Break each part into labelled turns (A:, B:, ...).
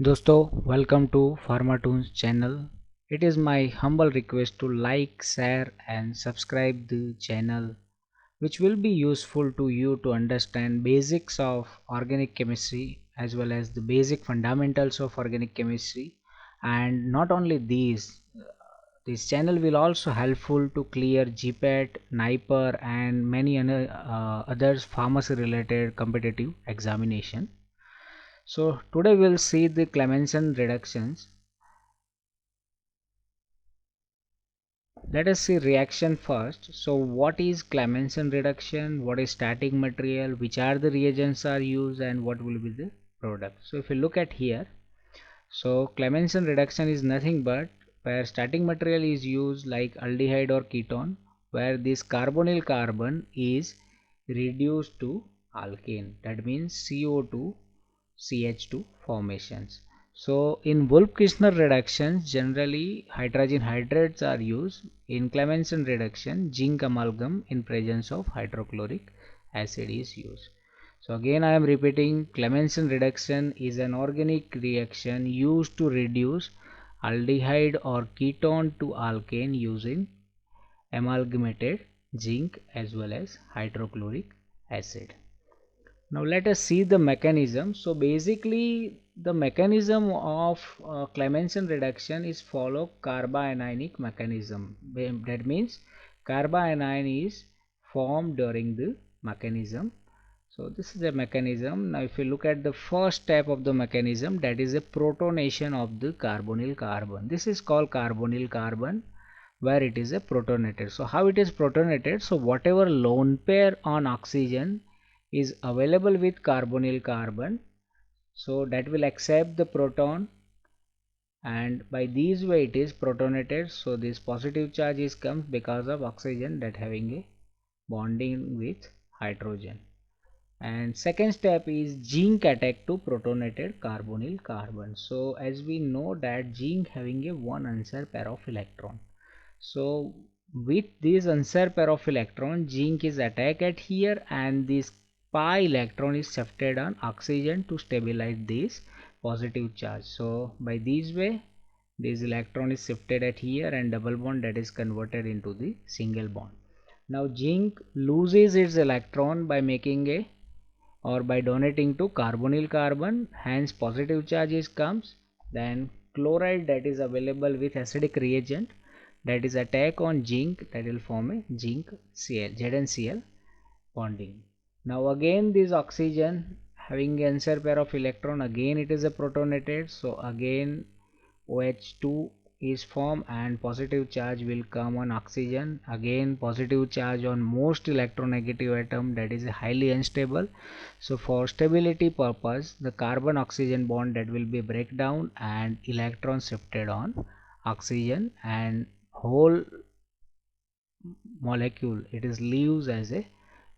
A: दोस्तों welcome to Pharmatoons channel. It is my humble request to like, share and subscribe the channel which will be useful to you to understand basics of organic chemistry as well as the basic fundamentals of organic chemistry. And not only these, this channel will also helpful to clear GPAT, NIPER and many others pharmacy related competitive examination. So today we'll see the Clemmensen reductions. Let us see reaction first. So what is Clemmensen reduction, what is static material, which are the reagents are used and what will be the product. So if you look at here, so Clemmensen reduction is nothing but where static material is used like aldehyde or ketone, where this carbonyl carbon is reduced to alkane, that means CO2 CH2 formations. So in Wolff-Kishner reductions, generally hydrogen hydrates are used. In Clemmensen reduction, zinc amalgam in presence of hydrochloric acid is used. So again I am repeating, Clemmensen reduction is an organic reaction used to reduce aldehyde or ketone to alkane using amalgamated zinc as well as hydrochloric acid. Now let us see the mechanism. So basically the mechanism of Clemmensen reduction is follow carbanionic mechanism. That means carbanion is formed during the mechanism. So this is the mechanism. Now if you look at the first step of the mechanism, that is a protonation of the carbonyl carbon. This is called carbonyl carbon, where it is a protonated. So how it is protonated? So whatever lone pair on oxygen is available with carbonyl carbon, so that will accept the proton, and by this way it is protonated. So this positive charge is comes because of oxygen that having a bonding with hydrogen. And second step is zinc attack to protonated carbonyl carbon. So as we know that zinc having a one unsure pair of electron, so with this unsure pair of electron, zinc is attacked at here and this pi electron is shifted on oxygen to stabilize this positive charge. So by this way this electron is shifted at here and double bond that is converted into the single bond. Now zinc loses its electron by making a or by donating to carbonyl carbon, hence positive charges comes. Then chloride that is available with acidic reagent, that is attack on zinc, that will form a zinc Cl ZnCl bonding. Now again this oxygen having answer pair of electron, again it is a protonated, so again OH2 is formed and positive charge will come on oxygen, again positive charge on most electronegative atom, that is highly unstable. So for stability purpose the carbon oxygen bond that will be break down and electron shifted on oxygen, and whole molecule it is leaves as a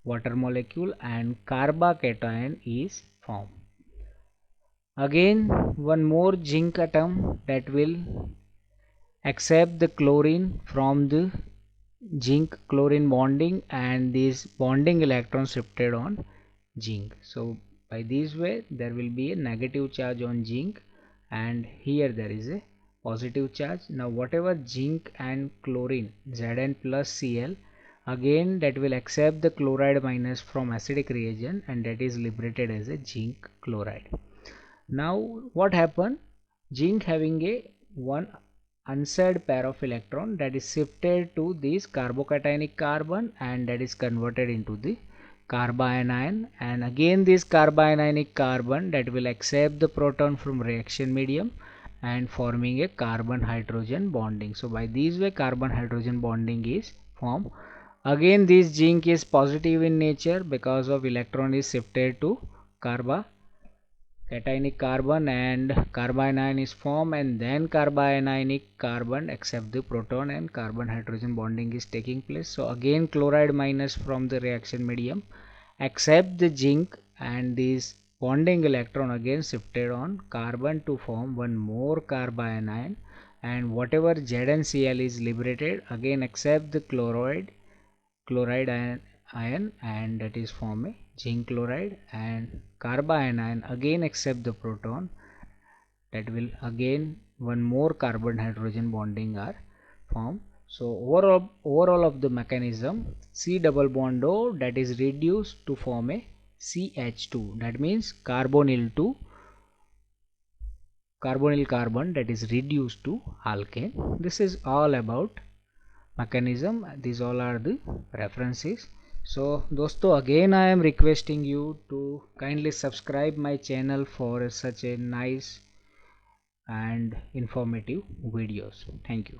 A: water molecule and carbocation is formed. Again one more zinc atom that will accept the chlorine from the zinc chlorine bonding, and this bonding electron shifted on zinc. So by this way there will be a negative charge on zinc and here there is a positive charge. Now whatever zinc and chlorine Zn plus Cl, again that will accept the chloride minus from acidic reagent and that is liberated as a zinc chloride. Now what happened? Zinc having a one unsaid pair of electron that is shifted to this carbocationic carbon and that is converted into the carbanion, and again this carbanionic carbon that will accept the proton from reaction medium and forming a carbon hydrogen bonding. So by this way carbon hydrogen bonding is formed. Again this zinc is positive in nature because of electron is shifted to carbon cationic carbon and carbanion is formed, and then carbanionic carbon accept the proton and carbon hydrogen bonding is taking place. So again chloride minus from the reaction medium accept the zinc and this bonding electron again shifted on carbon to form one more carbanion, and whatever ZnCl is liberated again accept the chloride ion and that is form a zinc chloride, and carbanion again accept the proton that will again one more carbon hydrogen bonding are formed. So overall of the mechanism, C double bond O that is reduced to form a CH2, that means carbonyl carbon that is reduced to alkane. This is all about mechanism. These all are the references. So dosto, again I am requesting you to kindly subscribe my channel for such a nice and informative videos. Thank you.